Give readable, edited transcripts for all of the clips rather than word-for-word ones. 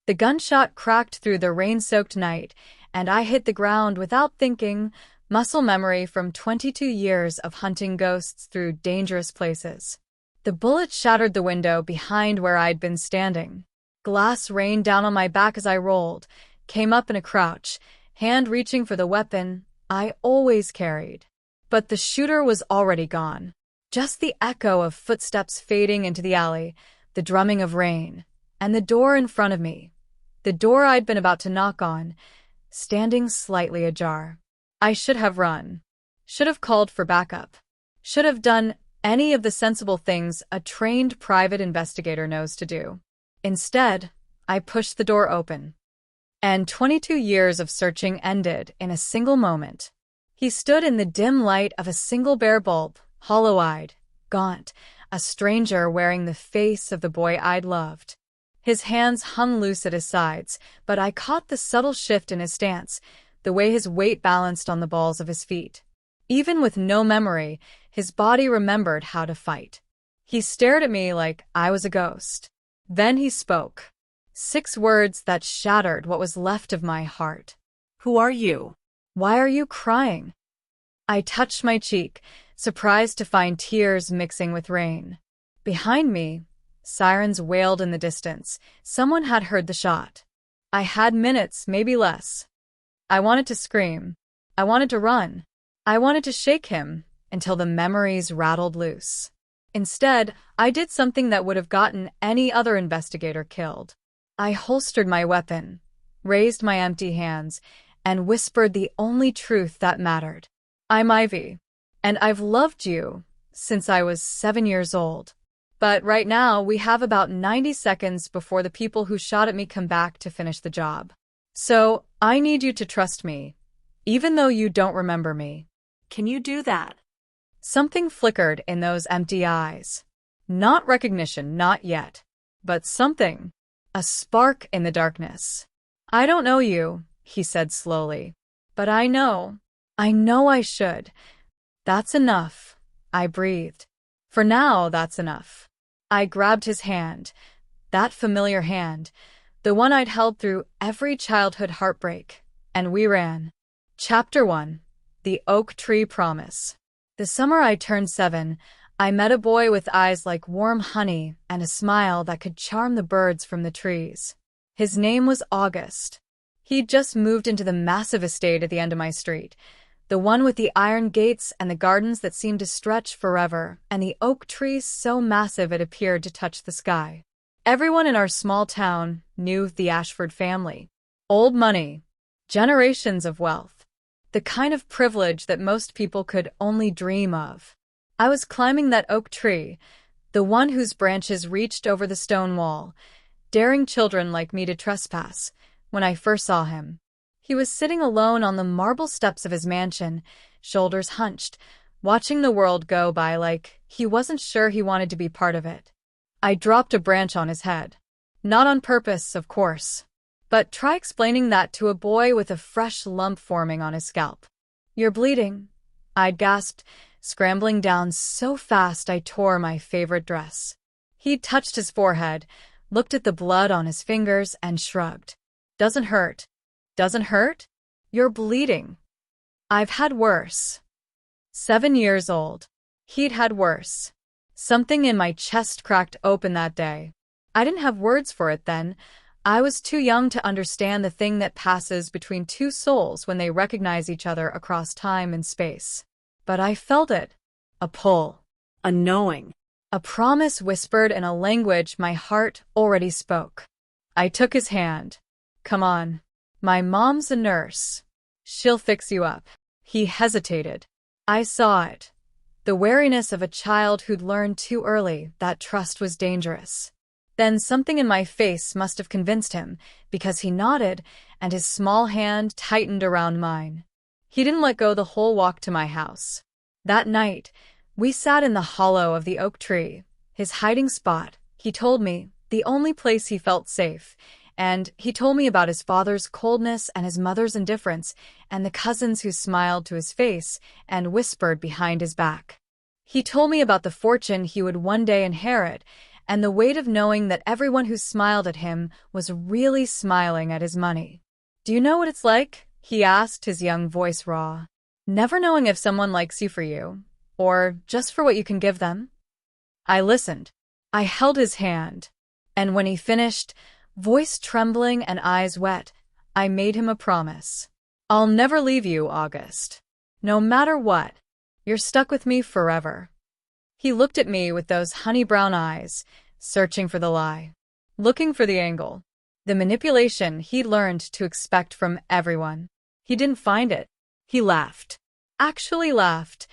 The gunshot cracked through the rain-soaked night, and I hit the ground without thinking, muscle memory from 22 years of hunting ghosts through dangerous places. The bullet shattered the window behind where I'd been standing. Glass rained down on my back as I rolled, came up in a crouch, hand reaching for the weapon I always carried. But the shooter was already gone. Just the echo of footsteps fading into the alley, the drumming of rain, and the door in front of me, the door I'd been about to knock on, standing slightly ajar. I should have run. Should have called for backup. Should have done any of the sensible things a trained private investigator knows to do. Instead, I pushed the door open. And 22 years of searching ended in a single moment. He stood in the dim light of a single bare bulb, hollow-eyed, gaunt, a stranger wearing the face of the boy I'd loved. His hands hung loose at his sides, but I caught the subtle shift in his stance, the way his weight balanced on the balls of his feet. Even with no memory, his body remembered how to fight. He stared at me like I was a ghost. Then he spoke. 6 words that shattered what was left of my heart. Who are you? Why are you crying? I touched my cheek, surprised to find tears mixing with rain. Behind me, sirens wailed in the distance. Someone had heard the shot. I had minutes, maybe less. I wanted to scream. I wanted to run. I wanted to shake him until the memories rattled loose. Instead, I did something that would have gotten any other investigator killed. I holstered my weapon, raised my empty hands, and whispered the only truth that mattered. I'm Ivy, and I've loved you since I was 7 years old. But right now, we have about 90 seconds before the people who shot at me come back to finish the job. So, I need you to trust me, even though you don't remember me. Can you do that? Something flickered in those empty eyes. Not recognition, not yet. But something. A spark in the darkness. I don't know you, he said slowly. But I know. I know I should. That's enough, I breathed. For now, that's enough. I grabbed his hand. That familiar hand. The one I'd held through every childhood heartbreak. And we ran. Chapter 1. The Oak Tree Promise. The summer I turned 7, I met a boy with eyes like warm honey and a smile that could charm the birds from the trees. His name was August. He'd just moved into the massive estate at the end of my street, the one with the iron gates and the gardens that seemed to stretch forever, and the oak trees so massive it appeared to touch the sky. Everyone in our small town knew the Ashford family. Old money. Generations of wealth. The kind of privilege that most people could only dream of. I was climbing that oak tree, the one whose branches reached over the stone wall, daring children like me to trespass, when I first saw him. He was sitting alone on the marble steps of his mansion, shoulders hunched, watching the world go by like he wasn't sure he wanted to be part of it. I dropped a branch on his head. Not on purpose, of course. But try explaining that to a boy with a fresh lump forming on his scalp. You're bleeding, I'd gasped, scrambling down so fast I tore my favorite dress. He touched his forehead, looked at the blood on his fingers, and shrugged. Doesn't hurt. Doesn't hurt? You're bleeding. I've had worse. 7 years old. He'd had worse. Something in my chest cracked open that day. I didn't have words for it then. I was too young to understand the thing that passes between two souls when they recognize each other across time and space. But I felt it. A pull. A knowing. A promise whispered in a language my heart already spoke. I took his hand. Come on. My mom's a nurse. She'll fix you up. He hesitated. I saw it. The wariness of a child who'd learned too early that trust was dangerous. Then something in my face must have convinced him, because he nodded, and his small hand tightened around mine. He didn't let go the whole walk to my house. That night, we sat in the hollow of the oak tree, his hiding spot, he told me, the only place he felt safe, and he told me about his father's coldness and his mother's indifference, and the cousins who smiled to his face and whispered behind his back. He told me about the fortune he would one day inherit, and the weight of knowing that everyone who smiled at him was really smiling at his money. "Do you know what it's like?" he asked, his young voice raw. "Never knowing if someone likes you for you, or just for what you can give them?" I listened. I held his hand, and when he finished, voice trembling and eyes wet, I made him a promise. "I'll never leave you, August. No matter what, you're stuck with me forever." He looked at me with those honey brown eyes, searching for the lie, looking for the angle, the manipulation he'd learned to expect from everyone. He didn't find it. He laughed. Actually laughed.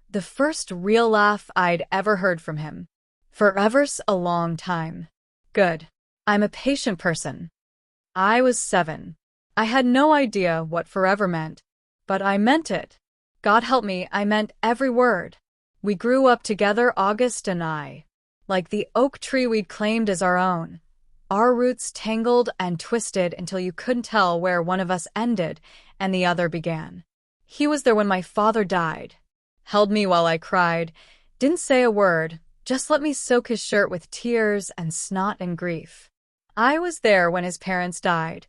The first real laugh I'd ever heard from him. For ever's a long time. Good. I'm a patient person. I was 7. I had no idea what forever meant, but I meant it. God help me, I meant every word. We grew up together, August and I, like the oak tree we'd claimed as our own. Our roots tangled and twisted until you couldn't tell where one of us ended and the other began. He was there when my father died, held me while I cried, didn't say a word, just let me soak his shirt with tears and snot and grief. I was there when his parents died,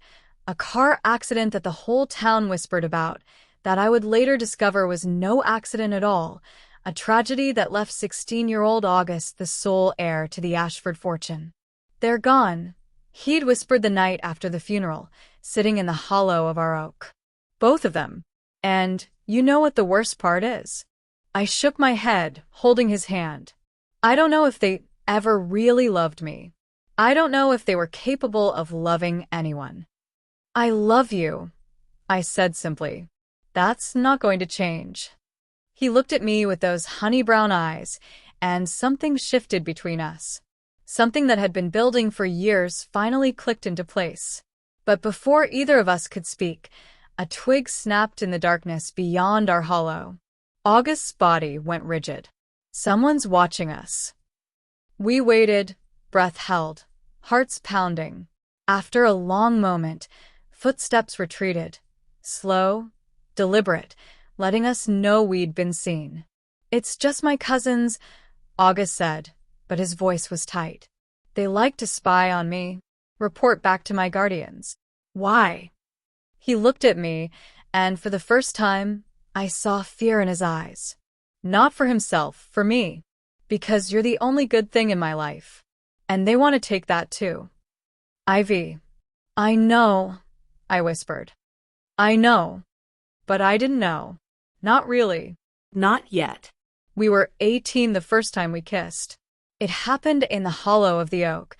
a car accident that the whole town whispered about, that I would later discover was no accident at all, a tragedy that left 16-year-old August the sole heir to the Ashford fortune. "They're gone," he'd whispered the night after the funeral, sitting in the hollow of our oak. "Both of them. And you know what the worst part is?" I shook my head, holding his hand. "I don't know if they ever really loved me. I don't know if they were capable of loving anyone." "I love you," I said simply. "That's not going to change." He looked at me with those honey brown eyes, and something shifted between us. Something that had been building for years finally clicked into place. But before either of us could speak, a twig snapped in the darkness beyond our hollow. August's body went rigid. Someone's watching us. We waited, breath held, hearts pounding. After a long moment, footsteps retreated, slow, deliberate, letting us know we'd been seen. "It's just my cousins," August said, but his voice was tight. "They like to spy on me, report back to my guardians." "Why?" He looked at me, and for the first time, I saw fear in his eyes. "Not for himself, for me. Because you're the only good thing in my life. And they want to take that too." "Ivy." "I know," I whispered. "I know." But I didn't know. Not really. Not yet. We were 18 the first time we kissed. It happened in the hollow of the oak,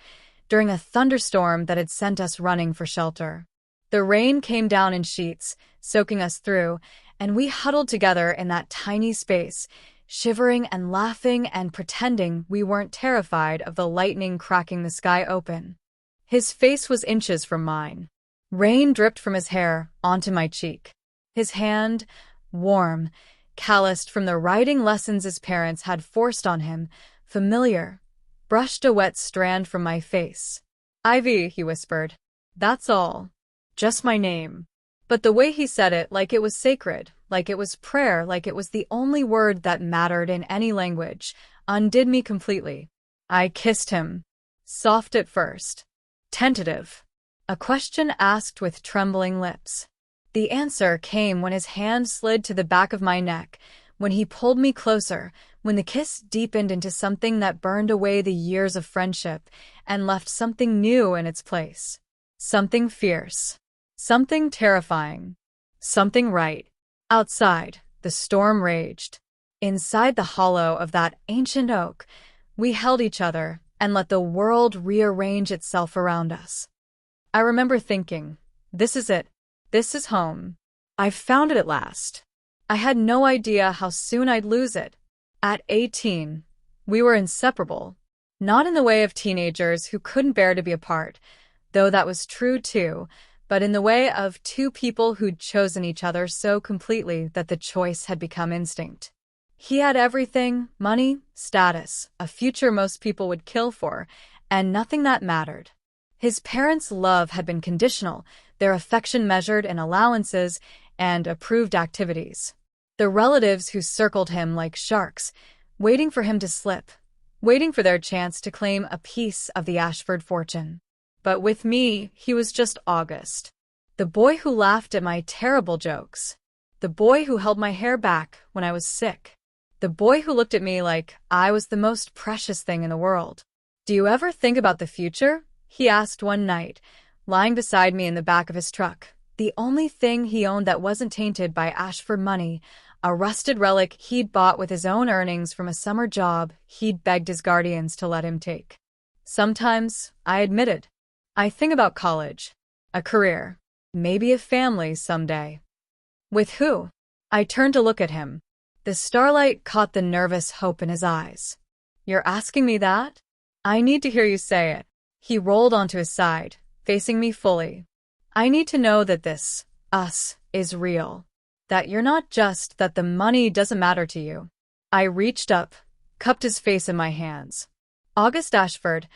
during a thunderstorm that had sent us running for shelter. The rain came down in sheets, soaking us through, and we huddled together in that tiny space, shivering and laughing and pretending we weren't terrified of the lightning cracking the sky open. His face was inches from mine. Rain dripped from his hair onto my cheek. His hand, warm, calloused from the writing lessons his parents had forced on him, familiar, brushed a wet strand from my face. "Ivy," he whispered. "That's all. Just my name." But the way he said it, like it was sacred, like it was prayer, like it was the only word that mattered in any language, undid me completely. I kissed him. Soft at first. Tentative. A question asked with trembling lips. The answer came when his hand slid to the back of my neck, when he pulled me closer, when the kiss deepened into something that burned away the years of friendship and left something new in its place. Something fierce. Something terrifying. Something right. Outside, the storm raged. Inside the hollow of that ancient oak, we held each other and let the world rearrange itself around us. I remember thinking, this is it. This is home. I've found it at last. I had no idea how soon I'd lose it. At 18, we were inseparable. Not in the way of teenagers who couldn't bear to be apart, though that was true too, but in the way of two people who'd chosen each other so completely that the choice had become instinct. He had everything, money, status, a future most people would kill for, and nothing that mattered. His parents' love had been conditional, their affection measured in allowances and approved activities. The relatives who circled him like sharks, waiting for him to slip, waiting for their chance to claim a piece of the Ashford fortune. But with me, he was just August. The boy who laughed at my terrible jokes. The boy who held my hair back when I was sick. The boy who looked at me like I was the most precious thing in the world. "Do you ever think about the future?" he asked one night, lying beside me in the back of his truck. The only thing he owned that wasn't tainted by Ashford money, a rusted relic he'd bought with his own earnings from a summer job he'd begged his guardians to let him take. Sometimes, I admitted, I think about college, a career, maybe a family someday. With who? I turned to look at him. The starlight caught the nervous hope in his eyes. "You're asking me that? I need to hear you say it." He rolled onto his side, facing me fully. "I need to know that this, us, is real. That you're not just that the money doesn't matter to you." I reached up, cupped his face in my hands. "August Ashford,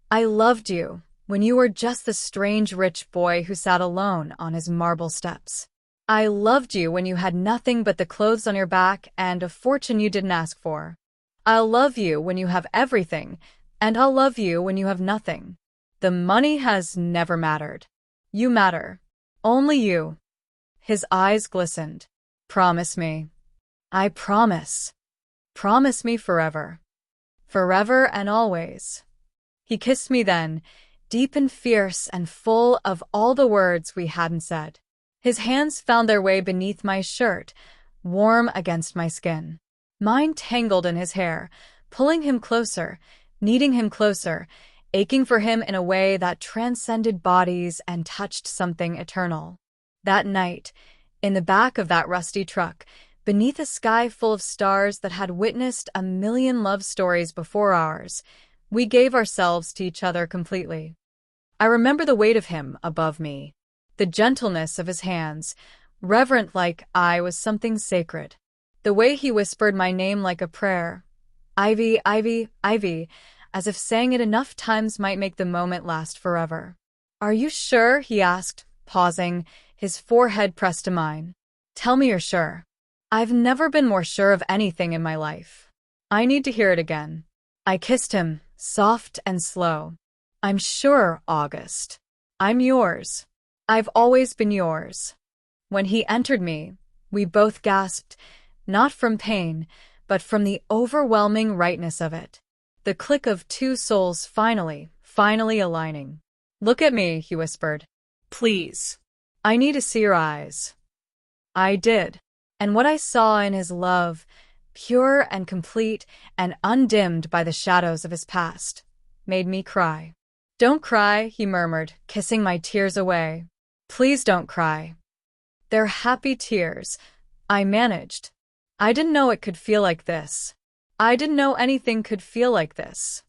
I loved you when you were just the strange rich boy who sat alone on his marble steps. I loved you when you had nothing but the clothes on your back and a fortune you didn't ask for. I'll love you when you have everything, and I'll love you when you have nothing. The money has never mattered. You matter. Only you." His eyes glistened. "Promise me." "I promise." "Promise me forever. Forever and always." He kissed me then, deep and fierce and full of all the words we hadn't said. His hands found their way beneath my shirt, warm against my skin. Mine tangled in his hair, pulling him closer, needing him closer, aching for him in a way that transcended bodies and touched something eternal. That night, in the back of that rusty truck, beneath a sky full of stars that had witnessed a million love stories before ours, we gave ourselves to each other completely. I remember the weight of him above me, the gentleness of his hands, reverent like I was something sacred. The way he whispered my name like a prayer, "Ivy, Ivy, Ivy," as if saying it enough times might make the moment last forever. "Are you sure?" he asked, pausing, his forehead pressed to mine. "Tell me you're sure." "I've never been more sure of anything in my life." "I need to hear it again." I kissed him, soft and slow. "I'm sure, August. I'm yours. I've always been yours." When he entered me, we both gasped, not from pain, but from the overwhelming rightness of it. The click of two souls finally aligning. "Look at me," he whispered. Please. "I need to see your eyes." I did, and what I saw in his love, pure and complete and undimmed by the shadows of his past, made me cry. "Don't cry," he murmured, kissing my tears away. "Please don't cry." "They're happy tears," I managed. I didn't know it could feel like this. I didn't know anything could feel like this.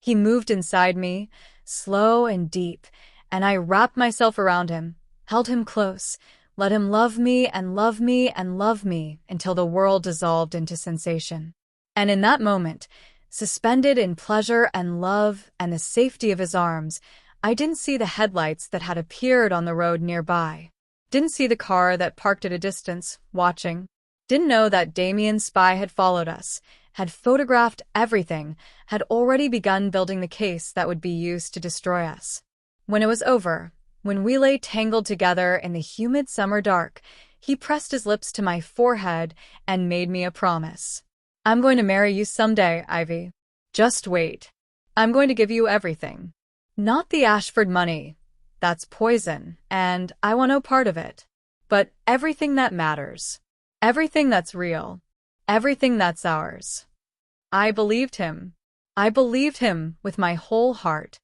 He moved inside me, slow and deep, and I wrapped myself around him, held him close, let him love me and love me and love me until the world dissolved into sensation. And in that moment, suspended in pleasure and love and the safety of his arms, I didn't see the headlights that had appeared on the road nearby. Didn't see the car that parked at a distance, watching. Didn't know that Damien's spy had followed us, had photographed everything, had already begun building the case that would be used to destroy us. When it was over, when we lay tangled together in the humid summer dark, he pressed his lips to my forehead and made me a promise. "I'm going to marry you someday, Ivy. Just wait. I'm going to give you everything. Not the Ashford money. That's poison, and I want no part of it. But everything that matters. Everything that's real. Everything that's ours." I believed him. I believed him with my whole heart.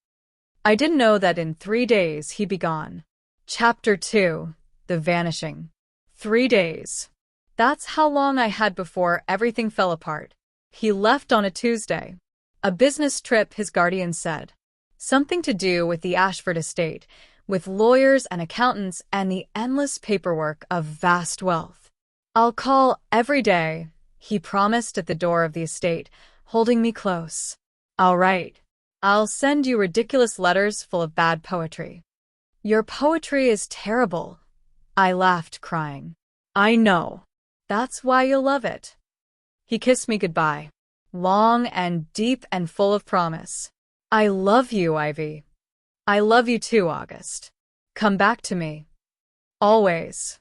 I didn't know that in 3 days he'd be gone. Chapter 2. The Vanishing. 3 days. That's how long I had before everything fell apart. He left on a Tuesday. A business trip, his guardian said. Something to do with the Ashford estate, with lawyers and accountants and the endless paperwork of vast wealth. "I'll call every day," he promised at the door of the estate, holding me close. "All right. I'll send you ridiculous letters full of bad poetry." "Your poetry is terrible." I laughed, crying. "I know. That's why you'll love it." He kissed me goodbye. long and deep and full of promise. I love you, Ivy. I love you too, August. Come back to me. Always.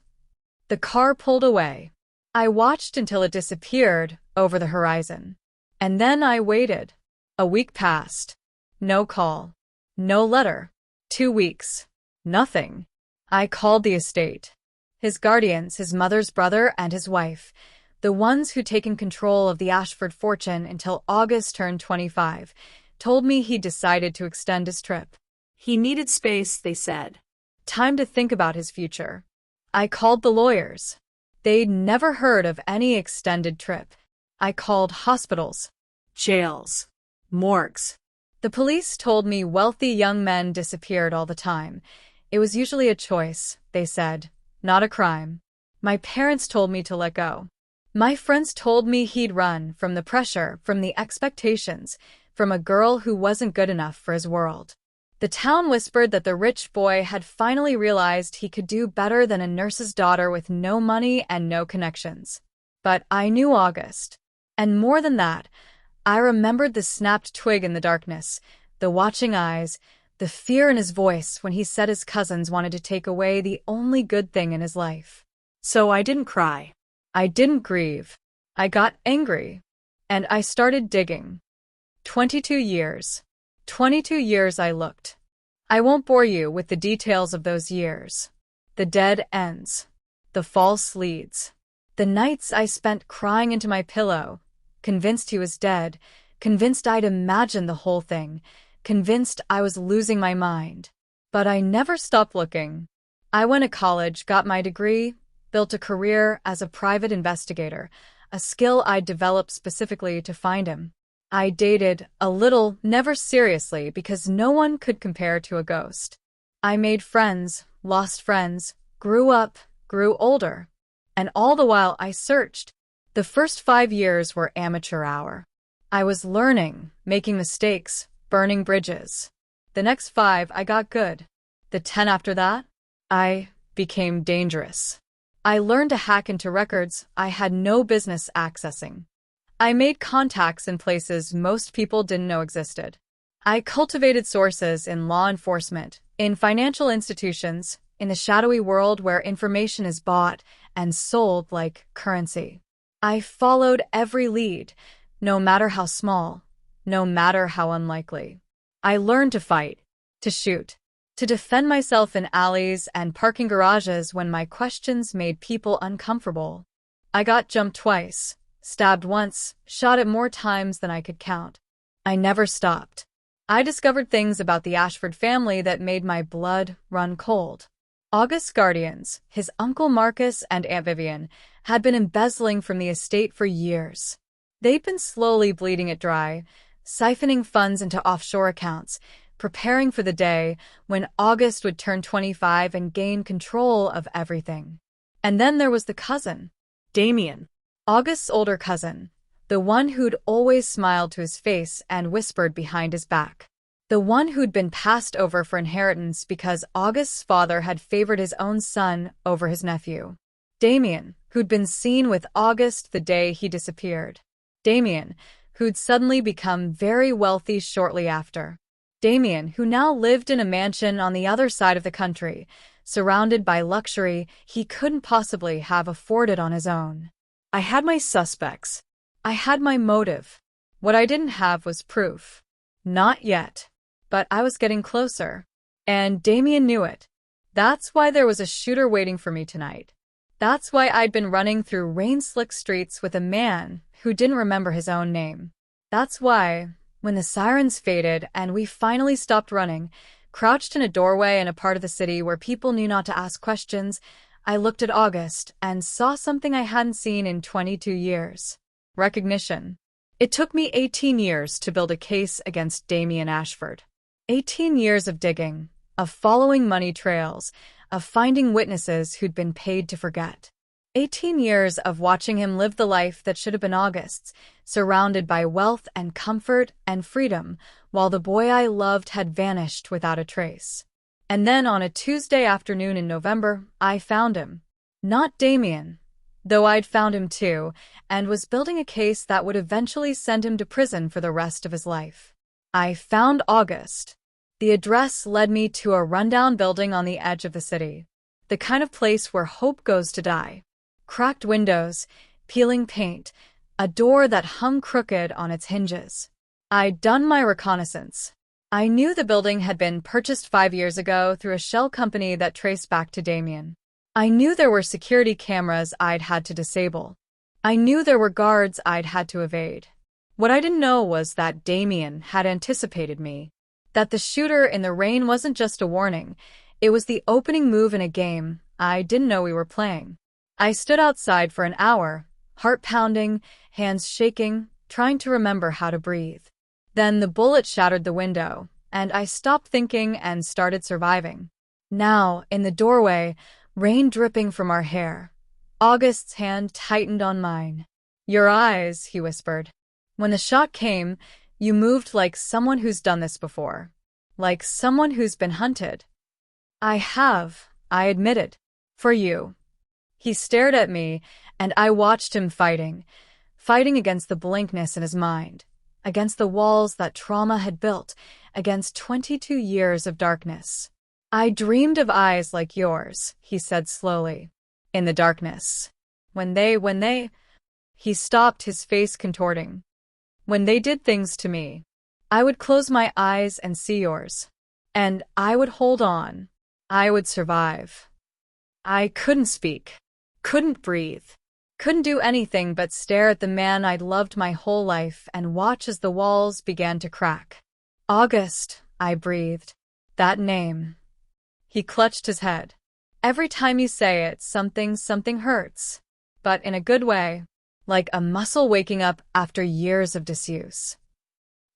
The car pulled away. I watched until it disappeared over the horizon. And then I waited. A week passed. No call. No letter. 2 weeks. Nothing. I called the estate. His guardians, his mother's brother and his wife, the ones who'd taken control of the Ashford fortune until August turned 25, told me he'd decided to extend his trip. He needed space, they said. Time to think about his future. I called the lawyers. They'd never heard of any extended trip. I called hospitals, Jails. Morgues. The police told me wealthy young men disappeared all the time. It was usually a choice, they said, not a crime. My parents told me to let go. My friends told me he'd run from the pressure, from the expectations, from a girl who wasn't good enough for his world. The town whispered that the rich boy had finally realized he could do better than a nurse's daughter with no money and no connections. But I knew August. And more than that, I remembered the snapped twig in the darkness, the watching eyes, the fear in his voice when he said his cousins wanted to take away the only good thing in his life. So I didn't cry. I didn't grieve. I got angry. And I started digging. 22 years. 22 years I looked. I won't bore you with the details of those years. The dead ends. The false leads. The nights I spent crying into my pillow, convinced he was dead, convinced I'd imagined the whole thing, convinced I was losing my mind. But I never stopped looking. I went to college, got my degree, built a career as a private investigator, a skill I'd developed specifically to find him. I dated a little, never seriously, because no one could compare to a ghost. I made friends, lost friends, grew up, grew older. And all the while I searched. The first 5 years were amateur hour. I was learning, making mistakes, burning bridges. The next 5, I got good. The 10 after that, I became dangerous. I learned to hack into records I had no business accessing. I made contacts in places most people didn't know existed. I cultivated sources in law enforcement, in financial institutions, in the shadowy world where information is bought and sold like currency. I followed every lead, no matter how small, no matter how unlikely. I learned to fight, to shoot, to defend myself in alleys and parking garages when my questions made people uncomfortable. I got jumped twice, stabbed once, shot at more times than I could count. I never stopped. I discovered things about the Ashford family that made my blood run cold. August's guardians, his Uncle Marcus and Aunt Vivian, had been embezzling from the estate for years. They'd been slowly bleeding it dry, siphoning funds into offshore accounts, preparing for the day when August would turn 25 and gain control of everything. And then there was the cousin, Damien. August's older cousin, the one who'd always smiled to his face and whispered behind his back. The one who'd been passed over for inheritance because August's father had favored his own son over his nephew. Damien, who'd been seen with August the day he disappeared. Damien, who'd suddenly become very wealthy shortly after. Damien, who now lived in a mansion on the other side of the country, surrounded by luxury he couldn't possibly have afforded on his own. I had my suspects. I had my motive. What I didn't have was proof. Not yet. But I was getting closer. And Damien knew it. That's why there was a shooter waiting for me tonight. That's why I'd been running through rain-slick streets with a man who didn't remember his own name. That's why, when the sirens faded and we finally stopped running, crouched in a doorway in a part of the city where people knew not to ask questions, I looked at August and saw something I hadn't seen in 22 years. Recognition. It took me 18 years to build a case against Damien Ashford. 18 years of digging, of following money trails, of finding witnesses who'd been paid to forget. 18 years of watching him live the life that should have been August's, surrounded by wealth and comfort and freedom, while the boy I loved had vanished without a trace. And then on a Tuesday afternoon in November, I found him. Not Damien, though I'd found him too, and was building a case that would eventually send him to prison for the rest of his life. I found August. The address led me to a rundown building on the edge of the city. The kind of place where hope goes to die. Cracked windows, peeling paint, a door that hung crooked on its hinges. I'd done my reconnaissance. I knew the building had been purchased 5 years ago through a shell company that traced back to Damien. I knew there were security cameras I'd had to disable. I knew there were guards I'd had to evade. What I didn't know was that Damien had anticipated me. That the shooter in the rain wasn't just a warning, it was the opening move in a game I didn't know we were playing. I stood outside for an hour, heart pounding, hands shaking, trying to remember how to breathe. Then the bullet shattered the window, and I stopped thinking and started surviving. Now, in the doorway, rain dripping from our hair, August's hand tightened on mine. "Your eyes," he whispered. "When the shot came, you moved like someone who's done this before. Like someone who's been hunted." "I have," I admitted. "For you." He stared at me, and I watched him fighting against the blankness in his mind, against the walls that trauma had built, against 22 years of darkness. "I dreamed of eyes like yours," he said slowly. "In the darkness. When they... He stopped, his face contorting. "When they did things to me, I would close my eyes and see yours. And I would hold on. I would survive." I couldn't speak. Couldn't breathe. Couldn't do anything but stare at the man I'd loved my whole life and watch as the walls began to crack. "August," I breathed. "That name." He clutched his head. "Every time you say it, something hurts. But in a good way. Like a muscle waking up after years of disuse.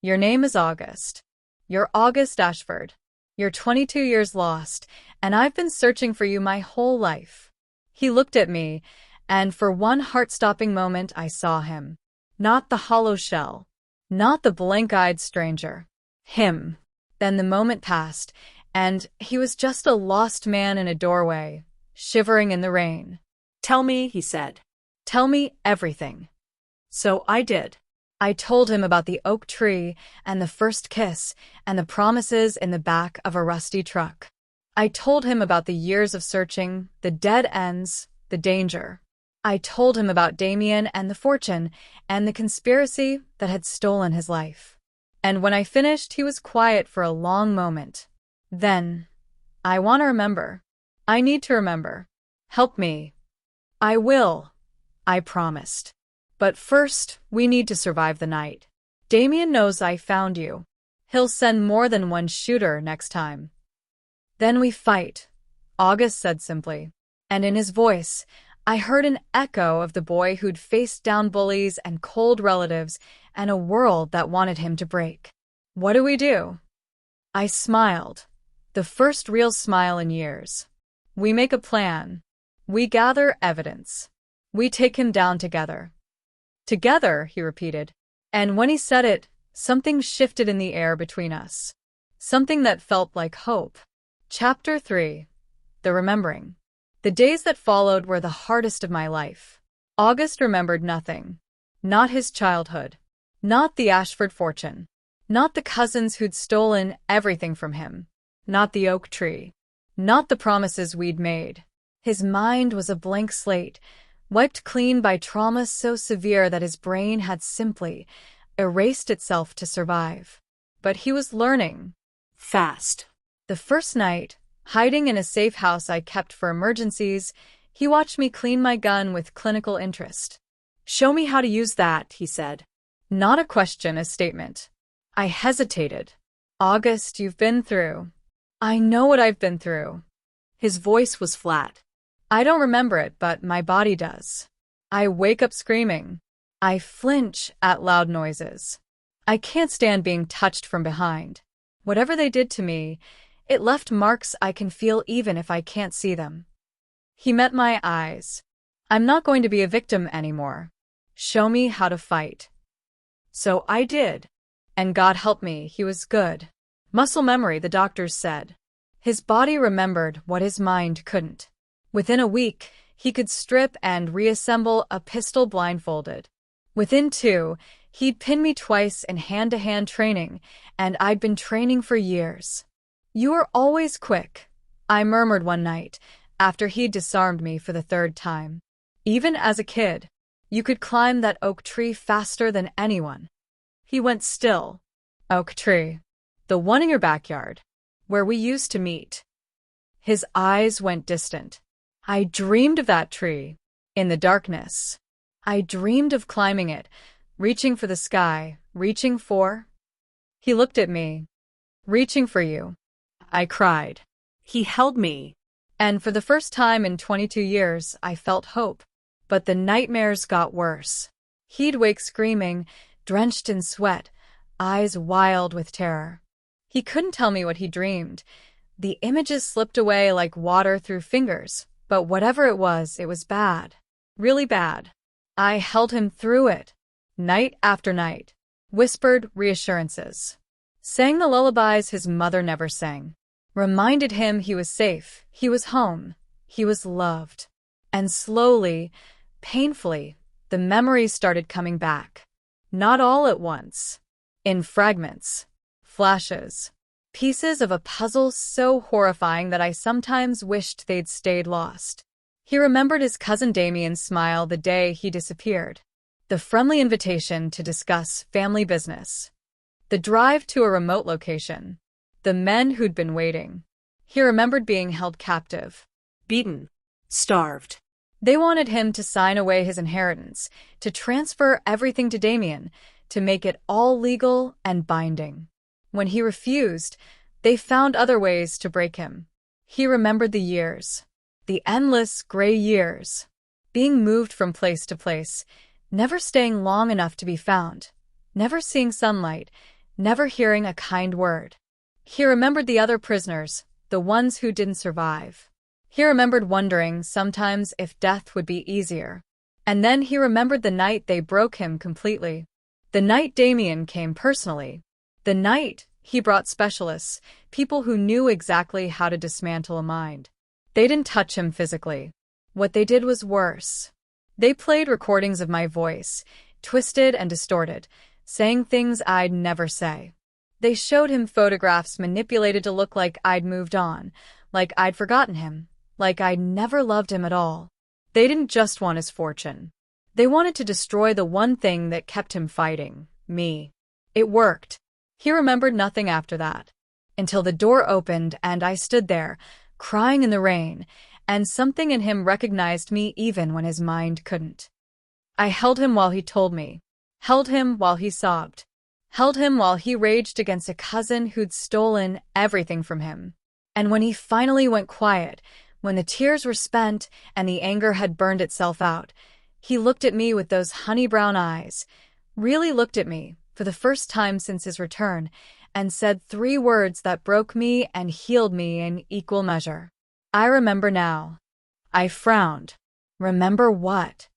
Your name is August. You're August Ashford. You're 22 years lost, and I've been searching for you my whole life." He looked at me, and for one heart-stopping moment I saw him. Not the hollow shell. Not the blank-eyed stranger. Him. Then the moment passed, and he was just a lost man in a doorway, shivering in the rain. "Tell me," he said. "Tell me everything." So I did. I told him about the oak tree and the first kiss and the promises in the back of a rusty truck. I told him about the years of searching, the dead ends, the danger. I told him about Damien and the fortune and the conspiracy that had stolen his life. And when I finished, he was quiet for a long moment. Then, "I want to remember. I need to remember. Help me." "I will," I promised. "But first, we need to survive the night. Damien knows I found you. He'll send more than one shooter next time." "Then we fight," August said simply. And in his voice, I heard an echo of the boy who'd faced down bullies and cold relatives and a world that wanted him to break. "What do we do?" I smiled. The first real smile in years. "We make a plan. We gather evidence. We take him down together." "Together," he repeated. And when he said it, something shifted in the air between us. Something that felt like hope. Chapter 3. The Remembering. The days that followed were the hardest of my life. August remembered nothing. Not his childhood. Not the Ashford fortune. Not the cousins who'd stolen everything from him. Not the oak tree. Not the promises we'd made. His mind was a blank slate, wiped clean by trauma so severe that his brain had simply erased itself to survive. But he was learning. Fast. The first night, hiding in a safe house I kept for emergencies, he watched me clean my gun with clinical interest. "Show me how to use that," he said. Not a question, a statement. I hesitated. "August, you've been through." "I know what I've been through." His voice was flat. "I don't remember it, but my body does. I wake up screaming. I flinch at loud noises. I can't stand being touched from behind. Whatever they did to me, it left marks I can feel even if I can't see them." He met my eyes. "I'm not going to be a victim anymore. Show me how to fight." So I did. And God help me, he was good. Muscle memory, the doctors said. His body remembered what his mind couldn't. Within a week, He could strip and reassemble a pistol blindfolded. Within 2, he'd pin me twice in hand-to-hand training, and I'd been training for years. "You are always quick," I murmured one night, after he'd disarmed me for the 3rd time. "Even as a kid, you could climb that oak tree faster than anyone." He went still. "Oak tree. The one in your backyard, where we used to meet." His eyes went distant. "I dreamed of that tree. In the darkness. I dreamed of climbing it, reaching for the sky, reaching for—" He looked at me. "Reaching for you," I cried. He held me. And for the first time in 22 years, I felt hope. But the nightmares got worse. He'd wake screaming, drenched in sweat, eyes wild with terror. He couldn't tell me what he dreamed. The images slipped away like water through fingers, but whatever it was bad. Really bad. I held him through it, night after night, whispered reassurances, sang the lullabies his mother never sang, reminded him he was safe, he was home, he was loved. And slowly, painfully, the memories started coming back. Not all at once. In fragments, flashes, pieces of a puzzle so horrifying that I sometimes wished they'd stayed lost. He remembered his cousin Damien's smile the day he disappeared, the friendly invitation to discuss family business, the drive to a remote location, the men who'd been waiting. He remembered being held captive, Beaten. Starved. They wanted him to sign away his inheritance, to transfer everything to Damien, to make it all legal and binding. When he refused, they found other ways to break him. He remembered the years, the endless gray years, being moved from place to place, never staying long enough to be found, never seeing sunlight, never hearing a kind word. He remembered the other prisoners, the ones who didn't survive. He remembered wondering sometimes if death would be easier. And then he remembered the night they broke him completely. The night Damien came personally. The night he brought specialists, people who knew exactly how to dismantle a mind. They didn't touch him physically. What they did was worse. They played recordings of my voice, twisted and distorted, saying things I'd never say. They showed him photographs manipulated to look like I'd moved on, like I'd forgotten him, like I'd never loved him at all. They didn't just want his fortune. They wanted to destroy the one thing that kept him fighting, me. It worked. He remembered nothing after that, until the door opened and I stood there, crying in the rain, and something in him recognized me even when his mind couldn't. I held him while he told me, held him while he sobbed, held him while he raged against a cousin who'd stolen everything from him. And when he finally went quiet, when the tears were spent and the anger had burned itself out, he looked at me with those honey-brown eyes, really looked at me, for the first time since his return, and said 3 words that broke me and healed me in equal measure. I remember now. I frowned. Remember what?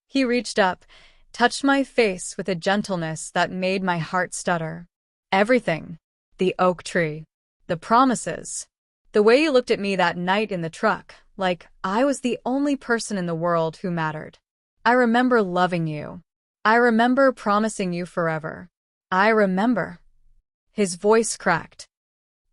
He reached up, touched my face with a gentleness that made my heart stutter. Everything. The oak tree. The promises. The way you looked at me that night in the truck, like I was the only person in the world who mattered. I remember loving you. I remember promising you forever. I remember. His voice cracked.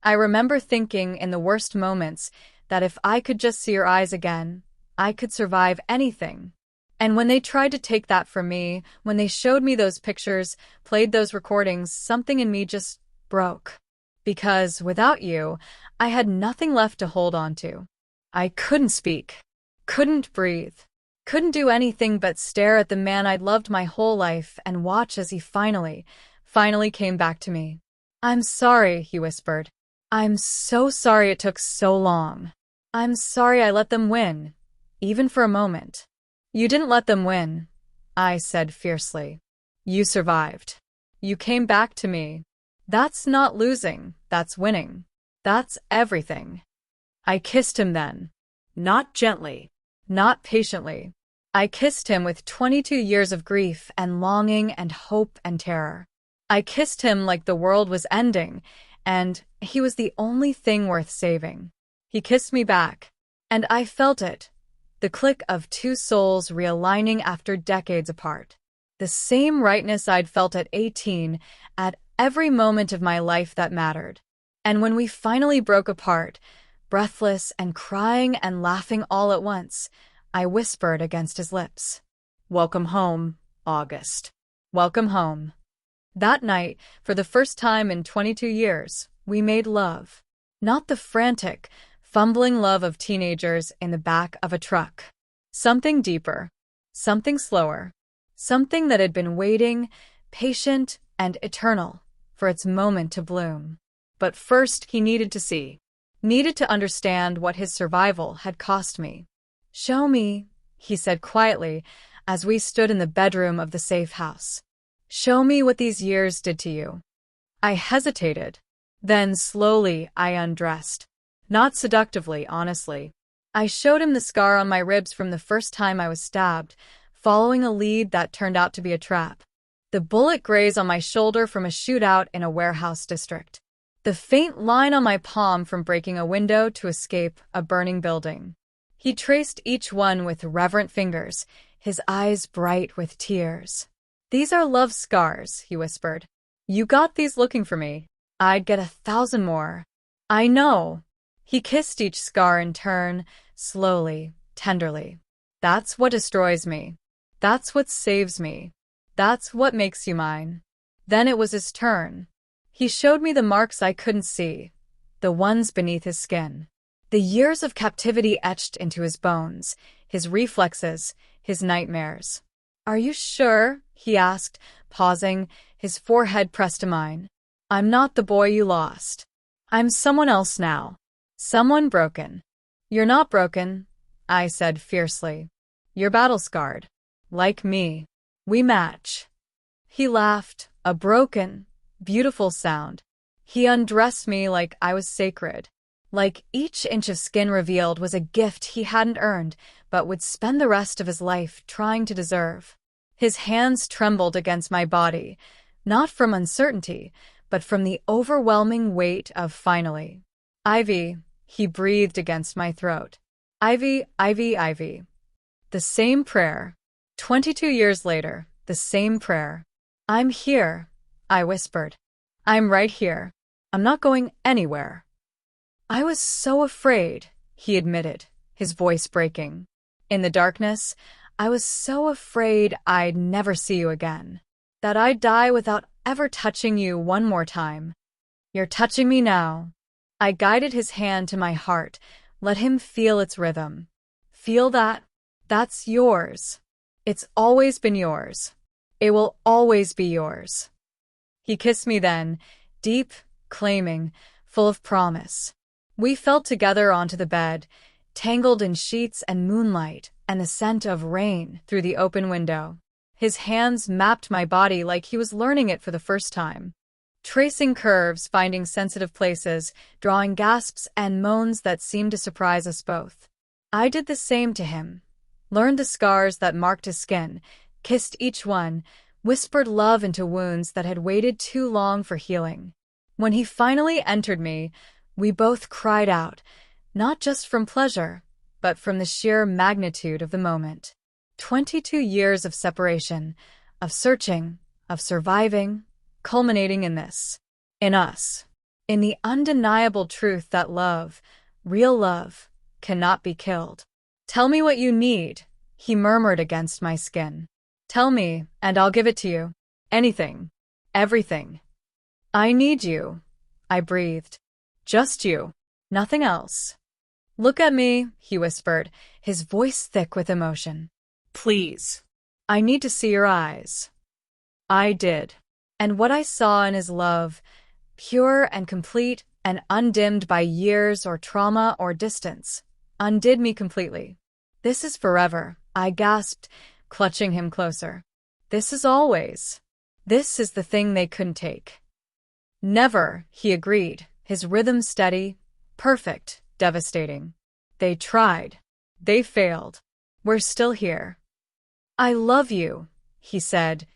I remember thinking in the worst moments that if I could just see your eyes again, I could survive anything. And when they tried to take that from me, when they showed me those pictures, played those recordings, something in me just broke. Because without you, I had nothing left to hold on to. I couldn't speak, couldn't breathe, couldn't do anything but stare at the man I'd loved my whole life and watch as he finally came back to me. "I'm sorry," he whispered. "I'm so sorry it took so long. I'm sorry I let them win, even for a moment." "You didn't let them win," I said fiercely. "You survived. You came back to me. That's not losing, that's winning. That's everything." I kissed him then. Not gently, not patiently. I kissed him with 22 years of grief and longing and hope and terror. I kissed him like the world was ending, and he was the only thing worth saving. He kissed me back, and I felt it. The click of two souls realigning after decades apart. The same rightness I'd felt at 18, at every moment of my life that mattered. And when we finally broke apart, breathless and crying and laughing all at once, I whispered against his lips, "Welcome home, August. Welcome home." That night, for the first time in 22 years, we made love. Not the frantic, fumbling love of teenagers in the back of a truck. Something deeper, something slower, something that had been waiting, patient and eternal, for its moment to bloom. But first he needed to see, needed to understand what his survival had cost me. "Show me," he said quietly as we stood in the bedroom of the safe house. "Show me what these years did to you." I hesitated. Then slowly I undressed. Not seductively, honestly. I showed him the scar on my ribs from the first time I was stabbed, following a lead that turned out to be a trap. The bullet graze on my shoulder from a shootout in a warehouse district. The faint line on my palm from breaking a window to escape a burning building. He traced each one with reverent fingers, his eyes bright with tears. "These are love scars," he whispered. "You got these looking for me. I'd get 1,000 more." "I know." He kissed each scar in turn, slowly, tenderly. "That's what destroys me. That's what saves me. That's what makes you mine." Then it was his turn. He showed me the marks I couldn't see, the ones beneath his skin. The years of captivity etched into his bones, his reflexes, his nightmares. "Are you sure?" he asked, pausing, his forehead pressed to mine. "I'm not the boy you lost. I'm someone else now. Someone broken." "You're not broken," I said fiercely. "You're battle-scarred. Like me. We match." He laughed, a broken, beautiful sound. He undressed me like I was sacred. Like each inch of skin revealed was a gift he hadn't earned, but would spend the rest of his life trying to deserve. His hands trembled against my body, not from uncertainty, but from the overwhelming weight of finally. "Ivy," he breathed against my throat. "Ivy, Ivy, Ivy." The same prayer. 22 years later, the same prayer. "I'm here," I whispered. "I'm right here. I'm not going anywhere." "I was so afraid," he admitted, his voice breaking. "In the darkness, I was so afraid I'd never see you again. That I'd die without ever touching you one more time. You're touching me now." I guided his hand to my heart, let him feel its rhythm. "Feel that? That's yours. It's always been yours. It will always be yours." He kissed me then, deep, claiming, full of promise. We fell together onto the bed, tangled in sheets and moonlight and the scent of rain through the open window. His hands mapped my body like he was learning it for the first time. Tracing curves, finding sensitive places, drawing gasps and moans that seemed to surprise us both. I did the same to him. Learned the scars that marked his skin, kissed each one, whispered love into wounds that had waited too long for healing. When he finally entered me, we both cried out, not just from pleasure, but from the sheer magnitude of the moment. 22 years of separation, of searching, of surviving, culminating in this. In us. In the undeniable truth that love, real love, cannot be killed. "Tell me what you need," he murmured against my skin. "Tell me, and I'll give it to you. Anything. Everything." "I need you," I breathed. "Just you. Nothing else." "Look at me," he whispered, his voice thick with emotion. "Please." "I need to see your eyes." I did. And what I saw in his love, pure and complete and undimmed by years or trauma or distance, undid me completely. "This is forever," I gasped, clutching him closer. "This is always. This is the thing they couldn't take." "Never," he agreed, his rhythm steady, perfect, devastating. "They tried. They failed. We're still here." "I love you," he said,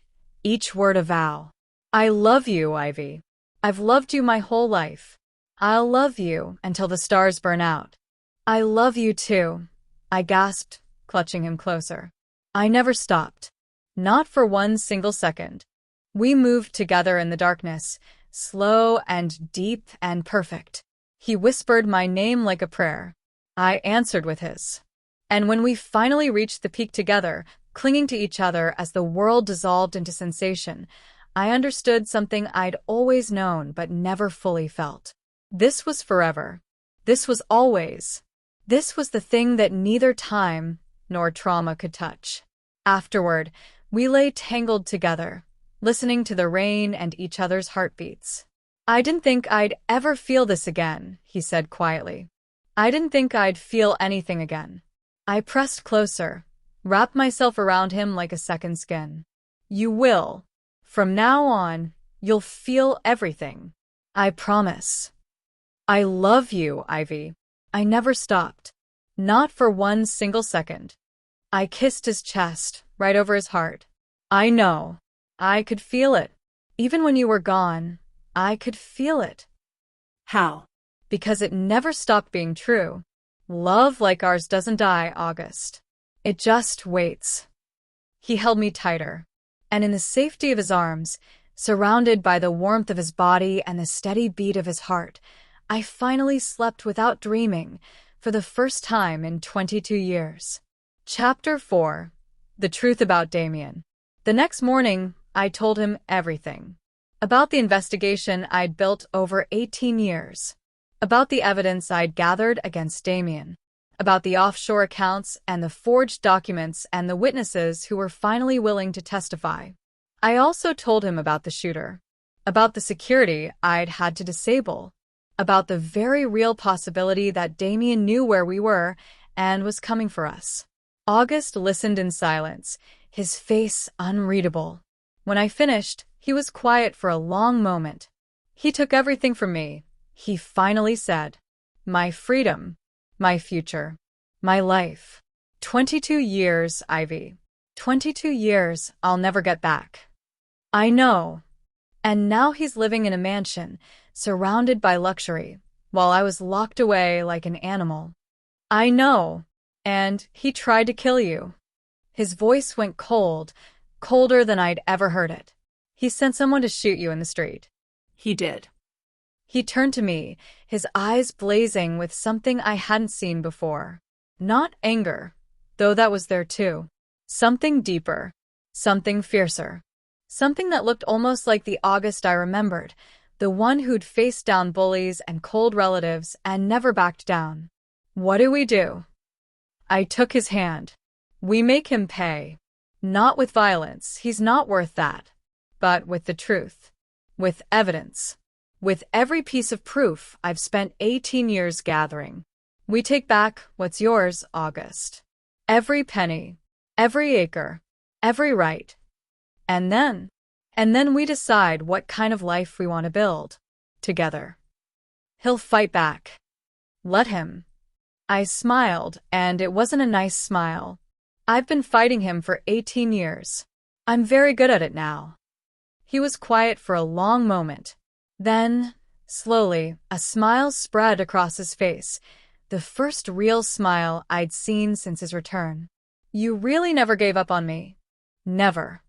each word a vow. "I love you, Ivy. I've loved you my whole life. I'll love you until the stars burn out." "I love you too," I gasped, clutching him closer. I never stopped. Not for one single second. We moved together in the darkness, slow and deep and perfect. He whispered my name like a prayer. I answered with his. And when we finally reached the peak together, clinging to each other as the world dissolved into sensation, I understood something I'd always known but never fully felt. This was forever. This was always. This was the thing that neither time nor trauma could touch. Afterward, we lay tangled together, listening to the rain and each other's heartbeats. I didn't think I'd ever feel this again, he said quietly. I didn't think I'd feel anything again. I pressed closer, wrapped myself around him like a second skin. You will. From now on, you'll feel everything. I promise. I love you, Ivy. I never stopped. Not for one single second. I kissed his chest, right over his heart. I know. I could feel it. Even when you were gone, I could feel it. How? Because it never stopped being true. Love like ours doesn't die, August. It just waits. He held me tighter, and in the safety of his arms, surrounded by the warmth of his body and the steady beat of his heart, I finally slept without dreaming for the first time in 22 years. Chapter 4. The Truth About Damien. The next morning, I told him everything. About the investigation I'd built over 18 years. About the evidence I'd gathered against Damien. About the offshore accounts and the forged documents and the witnesses who were finally willing to testify. I also told him about the shooter. About the security I'd had to disable. About the very real possibility that Damien knew where we were and was coming for us. August listened in silence, his face unreadable. When I finished, he was quiet for a long moment. He took everything from me. He finally said, my freedom, my future, my life. 22 years, Ivy. 22 years I'll never get back. I know. And now he's living in a mansion, surrounded by luxury, while I was locked away like an animal. I know. And he tried to kill you. His voice went cold, colder than I'd ever heard it. He sent someone to shoot you in the street. He did. He turned to me, his eyes blazing with something I hadn't seen before. Not anger, though that was there too. Something deeper, something fiercer. Something that looked almost like the August I remembered, the one who'd faced down bullies and cold relatives and never backed down. What do we do? I took his hand. We make him pay. Not with violence, he's not worth that. But with the truth. With evidence. With every piece of proof I've spent 18 years gathering. We take back what's yours, August. Every penny. Every acre. Every right. And then we decide what kind of life we want to build. Together. He'll fight back. Let him. I smiled, and it wasn't a nice smile. I've been fighting him for 18 years. I'm very good at it now. He was quiet for a long moment. Then, slowly, a smile spread across his face, the first real smile I'd seen since his return. You really never gave up on me. Never.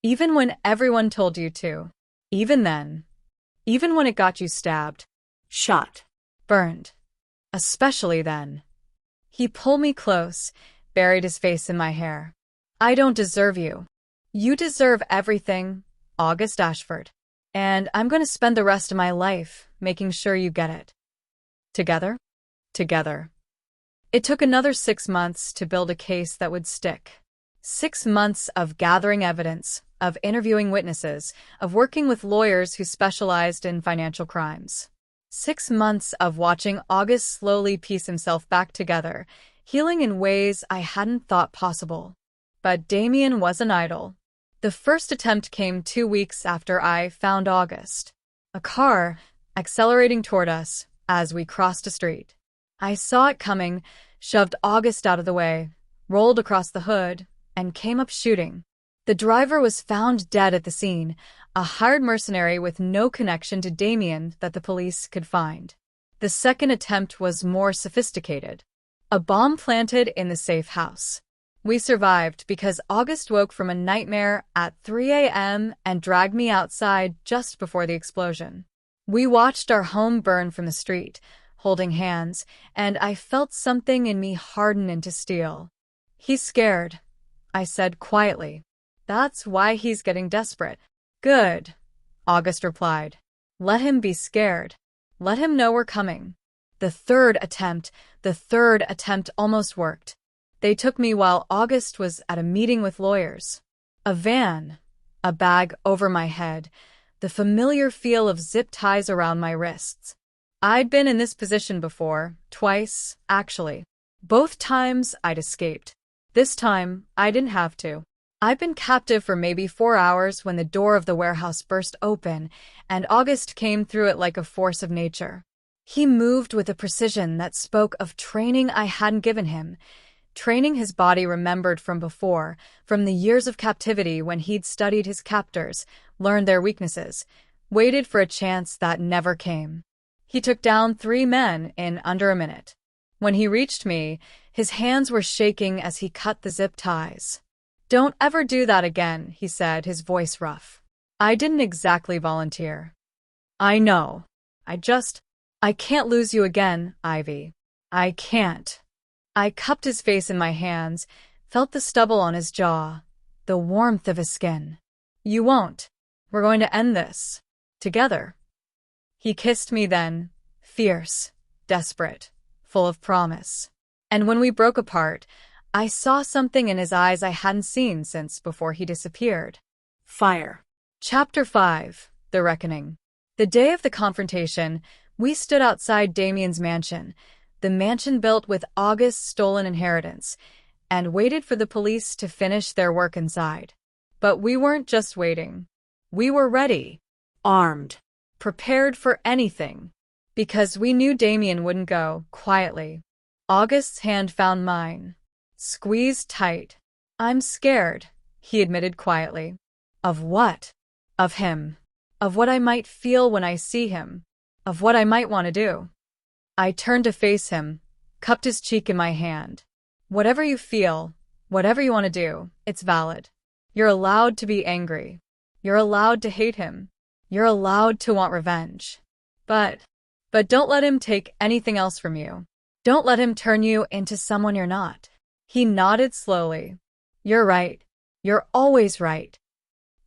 Even when everyone told you to. Even then. Even when it got you stabbed. Shot. Burned. Especially then. He pulled me close, buried his face in my hair. I don't deserve you. You deserve everything, August Ashford. And I'm going to spend the rest of my life making sure you get it. Together? Together. It took another 6 months to build a case that would stick. 6 months of gathering evidence, of interviewing witnesses, of working with lawyers who specialized in financial crimes. 6 months of watching August slowly piece himself back together, healing in ways I hadn't thought possible. But Damien wasn't idle. The first attempt came 2 weeks after I found August. A car, accelerating toward us as we crossed a street. I saw it coming, shoved August out of the way, rolled across the hood, and came up shooting. The driver was found dead at the scene, a hired mercenary with no connection to Damien that the police could find. The second attempt was more sophisticated. A bomb planted in the safe house. We survived because August woke from a nightmare at 3 a.m. and dragged me outside just before the explosion. We watched our home burn from the street, holding hands, and I felt something in me harden into steel. "He's scared," I said quietly. "That's why he's getting desperate." "Good," August replied. "Let him be scared. Let him know we're coming." The third attempt almost worked. They took me while August was at a meeting with lawyers. A van, a bag over my head, the familiar feel of zip ties around my wrists. I'd been in this position before, twice, actually. Both times I'd escaped. This time, I didn't have to. I'd been captive for maybe 4 hours when the door of the warehouse burst open, and August came through it like a force of nature. He moved with a precision that spoke of training I hadn't given him, training his body remembered from before, from the years of captivity when he'd studied his captors, learned their weaknesses, waited for a chance that never came. He took down 3 men in under a minute. When he reached me, his hands were shaking as he cut the zip ties. "Don't ever do that again," he said, his voice rough. I didn't exactly volunteer. "I know. I can't lose you again, Ivy. I can't." I cupped his face in my hands, felt the stubble on his jaw, the warmth of his skin. "You won't. We're going to end this. Together." He kissed me then, fierce, desperate, full of promise. And when we broke apart, I saw something in his eyes I hadn't seen since before he disappeared. Fire. Chapter 5. The Reckoning. The day of the confrontation, we stood outside Damien's mansion, the mansion built with August's stolen inheritance, and waited for the police to finish their work inside. But we weren't just waiting. We were ready. Armed. Prepared for anything. Because we knew Damien wouldn't go quietly. August's hand found mine. Squeezed tight. "I'm scared," he admitted quietly. "Of what?" "Of him. Of what I might feel when I see him. Of what I might want to do." I turned to face him, cupped his cheek in my hand. "Whatever you feel, whatever you want to do, it's valid. You're allowed to be angry. You're allowed to hate him. You're allowed to want revenge. But don't let him take anything else from you. Don't let him turn you into someone you're not." He nodded slowly. "You're right. You're always right."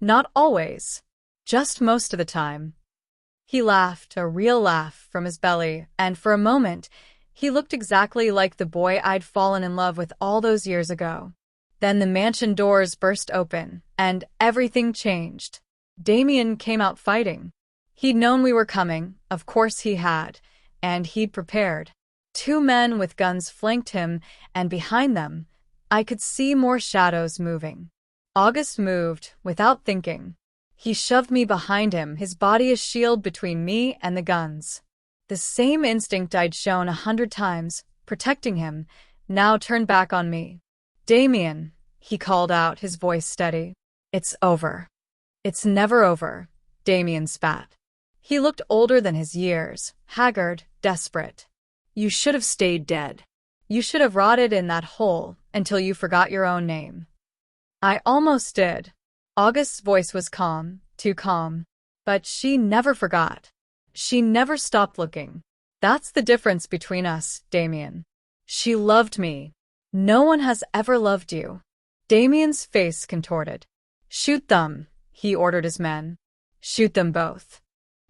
"Not always. Just most of the time." He laughed, a real laugh, from his belly, and for a moment, he looked exactly like the boy I'd fallen in love with all those years ago. Then the mansion doors burst open, and everything changed. Damien came out fighting. He'd known we were coming, of course he had, and he'd prepared. 2 men with guns flanked him, and behind them, I could see more shadows moving. August moved, without thinking. He shoved me behind him, his body a shield between me and the guns. The same instinct I'd shown 100 times, protecting him, now turned back on me. "Damien," he called out, his voice steady. "It's over." "It's never over," Damien spat. He looked older than his years, haggard, desperate. "You should have stayed dead. You should have rotted in that hole until you forgot your own name." "I almost did." August's voice was calm, too calm. "But she never forgot. She never stopped looking. That's the difference between us, Damien. She loved me. No one has ever loved you." Damien's face contorted. "Shoot them," he ordered his men. "Shoot them both."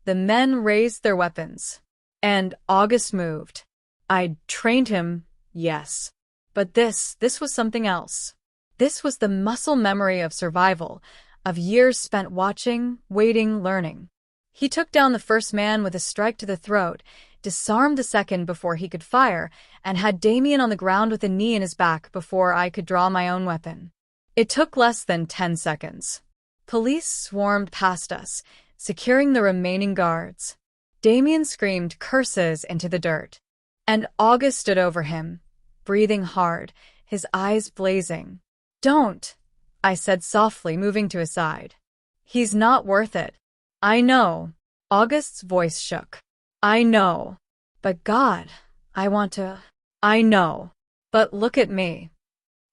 The men raised their weapons. And August moved. I'd trained him, yes. But this was something else. This was the muscle memory of survival, of years spent watching, waiting, learning. He took down the first man with a strike to the throat, disarmed the second before he could fire, and had Damien on the ground with a knee in his back before I could draw my own weapon. It took less than 10 seconds. Police swarmed past us, securing the remaining guards. Damien screamed curses into the dirt. And August stood over him, breathing hard, his eyes blazing. "Don't," I said softly, moving to his side. "He's not worth it." "I know." August's voice shook. "I know. But God, I want to. I know. But look at me."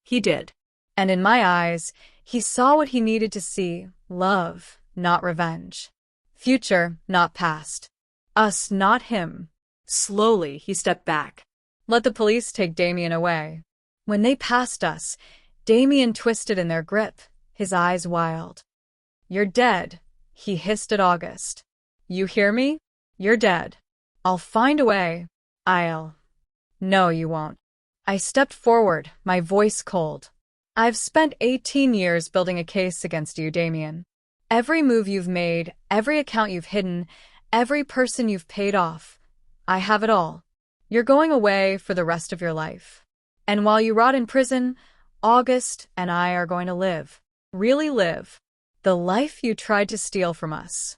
He did. And in my eyes, he saw what he needed to see: love, not revenge. Future, not past. Us, not him. Slowly, he stepped back. Let the police take Damien away. When they passed us, Damien twisted in their grip, his eyes wild. You're dead, he hissed at August. You hear me? You're dead. I'll find a way. No, you won't. I stepped forward, my voice cold. I've spent 18 years building a case against you, Damien. Every move you've made, every account you've hidden, every person you've paid off. I have it all. You're going away for the rest of your life. And while you rot in prison, August and I are going to live. Really live. The life you tried to steal from us.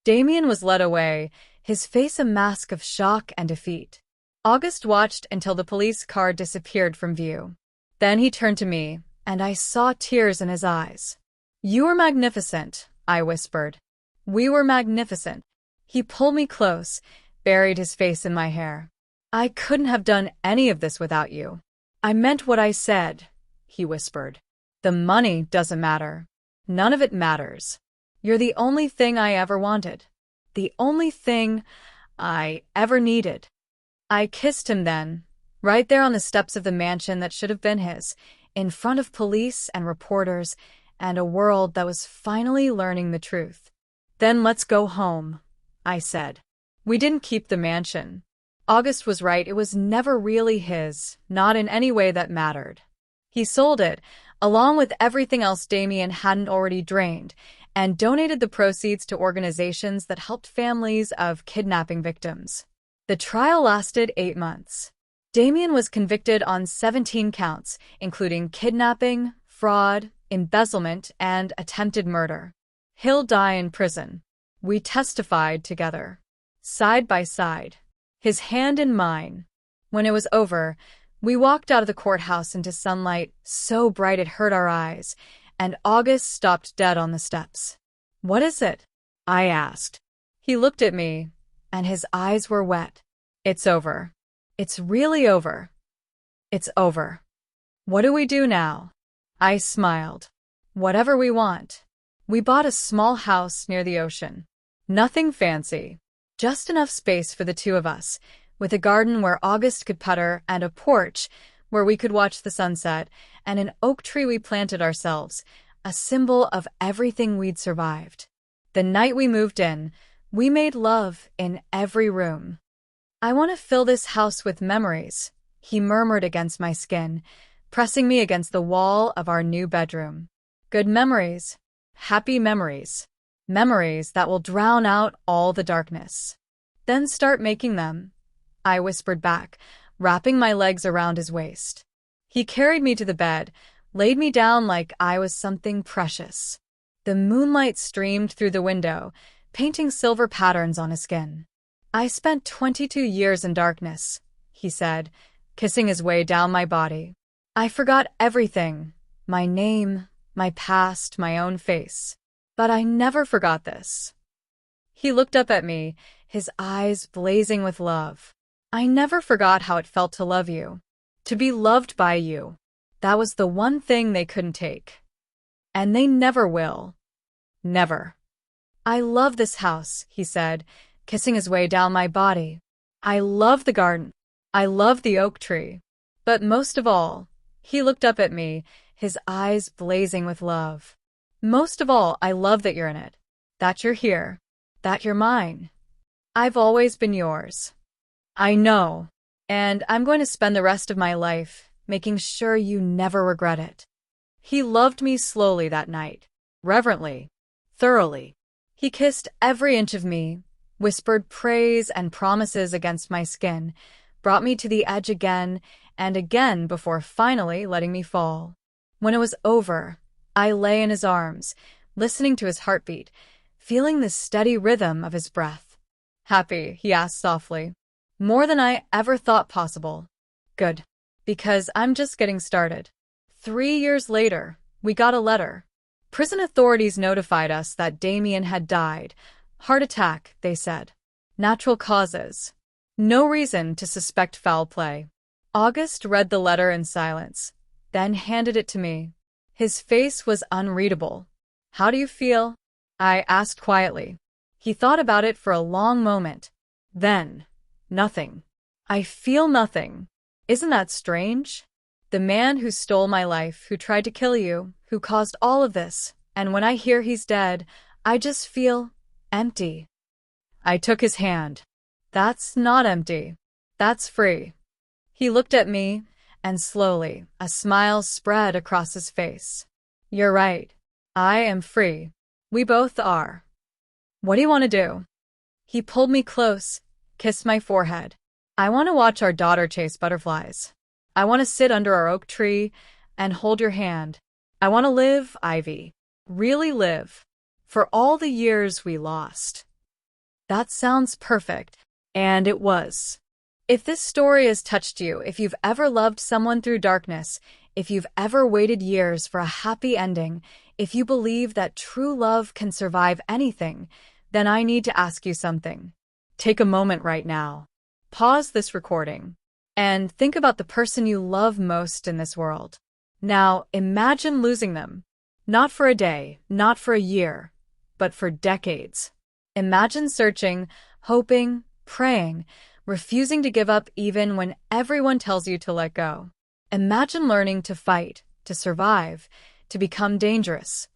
Damien was led away, his face a mask of shock and defeat. August watched until the police car disappeared from view. Then he turned to me, and I saw tears in his eyes. You were magnificent, I whispered. We were magnificent. He pulled me close, buried his face in my hair. I couldn't have done any of this without you. I meant what I said, he whispered. The money doesn't matter. None of it matters. You're the only thing I ever wanted. The only thing I ever needed. I kissed him then, right there on the steps of the mansion that should have been his, in front of police and reporters and a world that was finally learning the truth. Then let's go home, I said. We didn't keep the mansion. August was right, it was never really his, not in any way that mattered. He sold it, along with everything else Damien hadn't already drained, and donated the proceeds to organizations that helped families of kidnapping victims. The trial lasted 8 months. Damien was convicted on 17 counts, including kidnapping, fraud, embezzlement, and attempted murder. He'll die in prison. We testified together, side by side, his hand in mine. When it was over, we walked out of the courthouse into sunlight so bright it hurt our eyes, and August stopped dead on the steps. What is it? I asked. He looked at me, and his eyes were wet. It's over. It's really over. It's over. What do we do now? I smiled. Whatever we want. We bought a small house near the ocean. Nothing fancy. Just enough space for the two of us, with a garden where August could putter and a porch where we could watch the sunset, and an oak tree we planted ourselves, a symbol of everything we'd survived. The night we moved in, we made love in every room. I want to fill this house with memories, he murmured against my skin, pressing me against the wall of our new bedroom. Good memories. Happy memories. Memories that will drown out all the darkness. Then start making them, I whispered back, wrapping my legs around his waist. He carried me to the bed, laid me down like I was something precious. The moonlight streamed through the window, painting silver patterns on his skin. I spent 22 years in darkness, he said, kissing his way down my body. I forgot everything, my name, my past, my own face. But I never forgot this. He looked up at me, his eyes blazing with love. I never forgot how it felt to love you, to be loved by you. That was the one thing they couldn't take. And they never will. Never. I love this house, he said, kissing his way down my body. I love the garden. I love the oak tree. But most of all, he looked up at me, his eyes blazing with love. Most of all, I love that you're in it, that you're here, that you're mine. I've always been yours. I know, and I'm going to spend the rest of my life making sure you never regret it. He loved me slowly that night, reverently, thoroughly. He kissed every inch of me, whispered praise and promises against my skin, brought me to the edge again and again before finally letting me fall. When it was over, I lay in his arms, listening to his heartbeat, feeling the steady rhythm of his breath. Happy, he asked softly. More than I ever thought possible. Good. Because I'm just getting started. 3 years later, we got a letter. Prison authorities notified us that Damien had died. Heart attack, they said. Natural causes. No reason to suspect foul play. August read the letter in silence, then handed it to me. His face was unreadable. How do you feel? I asked quietly. He thought about it for a long moment. Then, nothing. I feel nothing. Isn't that strange? The man who stole my life, who tried to kill you, who caused all of this, and when I hear he's dead, I just feel empty. I took his hand. That's not empty. That's free. He looked at me, and slowly, a smile spread across his face. You're right. I am free. We both are. What do you want to do? He pulled me close, kissed my forehead. I want to watch our daughter chase butterflies. I want to sit under our oak tree and hold your hand. I want to live, Ivy. Really live. For all the years we lost. That sounds perfect. And it was. If this story has touched you, if you've ever loved someone through darkness, if you've ever waited years for a happy ending, if you believe that true love can survive anything, then I need to ask you something. Take a moment right now. Pause this recording and think about the person you love most in this world. Now, imagine losing them. Not for a day, not for a year, but for decades. Imagine searching, hoping, praying, refusing to give up even when everyone tells you to let go. Imagine learning to fight, to survive, to become dangerous,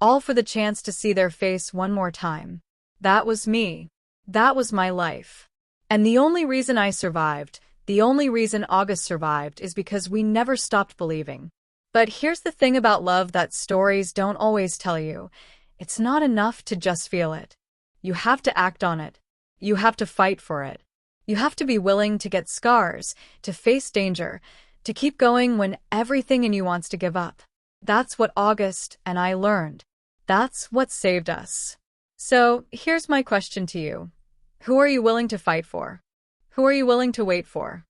all for the chance to see their face one more time. That was me. That was my life. And the only reason I survived, the only reason August survived, is because we never stopped believing. But here's the thing about love that stories don't always tell you. It's not enough to just feel it. You have to act on it. You have to fight for it. You have to be willing to get scars, to face danger, to keep going when everything in you wants to give up. That's what August and I learned. That's what saved us. So, here's my question to you. Who are you willing to fight for? Who are you willing to wait for?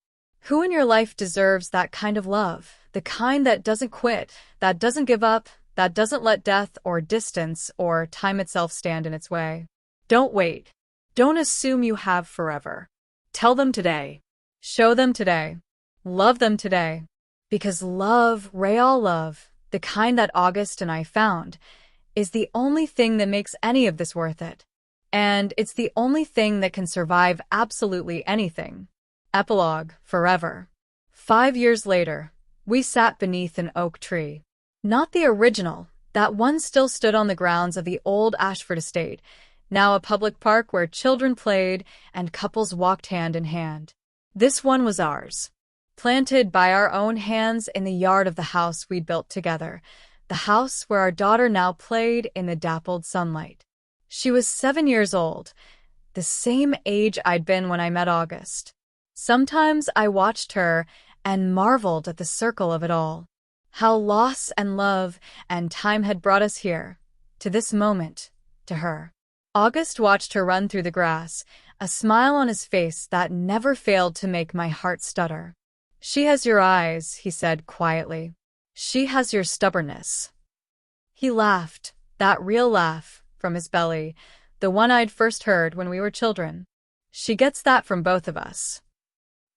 Who in your life deserves that kind of love? The kind that doesn't quit, that doesn't give up, that doesn't let death or distance or time itself stand in its way. Don't wait. Don't assume you have forever. Tell them today. Show them today. Love them today. Because love, real love, the kind that August and I found, is the only thing that makes any of this worth it. And it's the only thing that can survive absolutely anything. Epilogue, forever. 5 years later, we sat beneath an oak tree. Not the original, that one still stood on the grounds of the old Ashford estate, now a public park where children played and couples walked hand in hand. This one was ours, planted by our own hands in the yard of the house we'd built together, the house where our daughter now played in the dappled sunlight. She was 7 years old, the same age I'd been when I met August. Sometimes I watched her and marveled at the circle of it all. How loss and love and time had brought us here, to this moment, to her. August watched her run through the grass, a smile on his face that never failed to make my heart stutter. She has your eyes, he said quietly. She has your stubbornness. He laughed, that real laugh, from his belly, the one I'd first heard when we were children. She gets that from both of us.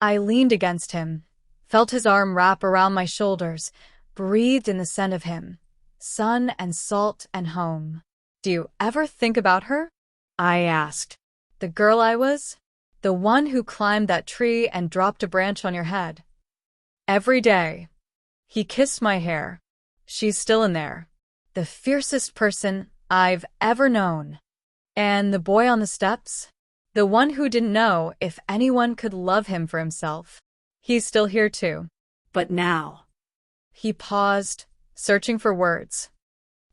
I leaned against him, felt his arm wrap around my shoulders, breathed in the scent of him, sun and salt and home. Do you ever think about her? I asked. The girl I was? The one who climbed that tree and dropped a branch on your head? Every day. He kissed my hair. She's still in there. The fiercest person I've ever known. And the boy on the steps? The one who didn't know if anyone could love him for himself. He's still here too. But now. He paused, searching for words.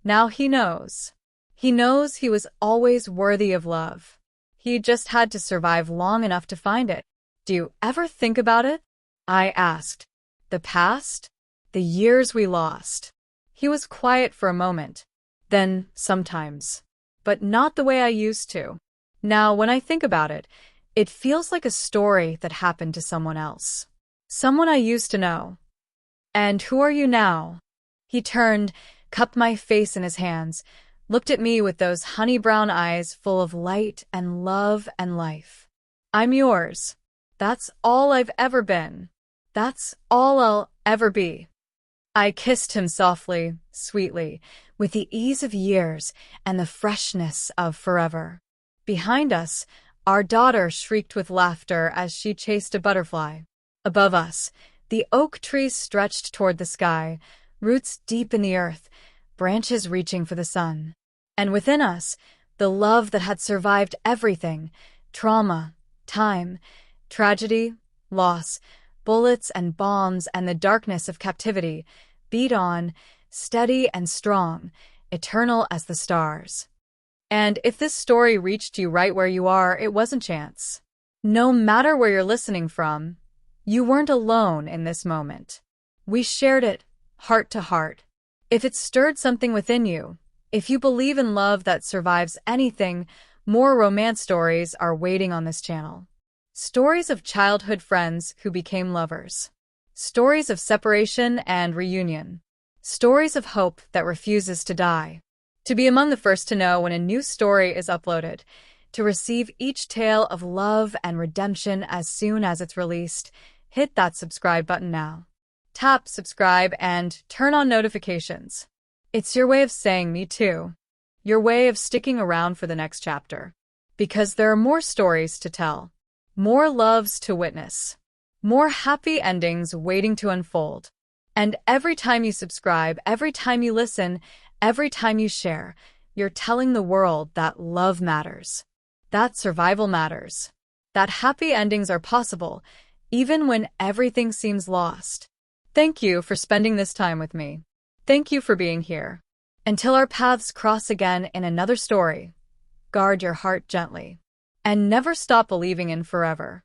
Now he knows. He knows he was always worthy of love. He just had to survive long enough to find it. Do you ever think about it? I asked. The past? The years we lost. He was quiet for a moment. Then, sometimes. But not the way I used to. Now, when I think about it, it feels like a story that happened to someone else. Someone I used to know. And who are you now? He turned, cupped my face in his hands, looked at me with those honey-brown eyes full of light and love and life. I'm yours. That's all I've ever been. That's all I'll ever be. I kissed him softly, sweetly, with the ease of years and the freshness of forever. Behind us, our daughter shrieked with laughter as she chased a butterfly. Above us, the oak trees stretched toward the sky, roots deep in the earth, branches reaching for the sun. And within us, the love that had survived everything, trauma, time, tragedy, loss, bullets and bombs and the darkness of captivity, beat on, steady and strong, eternal as the stars. And if this story reached you right where you are, it wasn't chance. No matter where you're listening from, you weren't alone in this moment. We shared it, heart to heart. If it stirred something within you, if you believe in love that survives anything, more romance stories are waiting on this channel. Stories of childhood friends who became lovers. Stories of separation and reunion. Stories of hope that refuses to die. To be among the first to know when a new story is uploaded, to receive each tale of love and redemption as soon as it's released, hit that subscribe button now. Tap subscribe and turn on notifications. It's your way of saying me too. Your way of sticking around for the next chapter. Because there are more stories to tell. More loves to witness. More happy endings waiting to unfold. And every time you subscribe, every time you listen, every time you share, you're telling the world that love matters. That survival matters. That happy endings are possible, even when everything seems lost. Thank you for spending this time with me. Thank you for being here. Until our paths cross again in another story, guard your heart gently. And never stop believing in forever.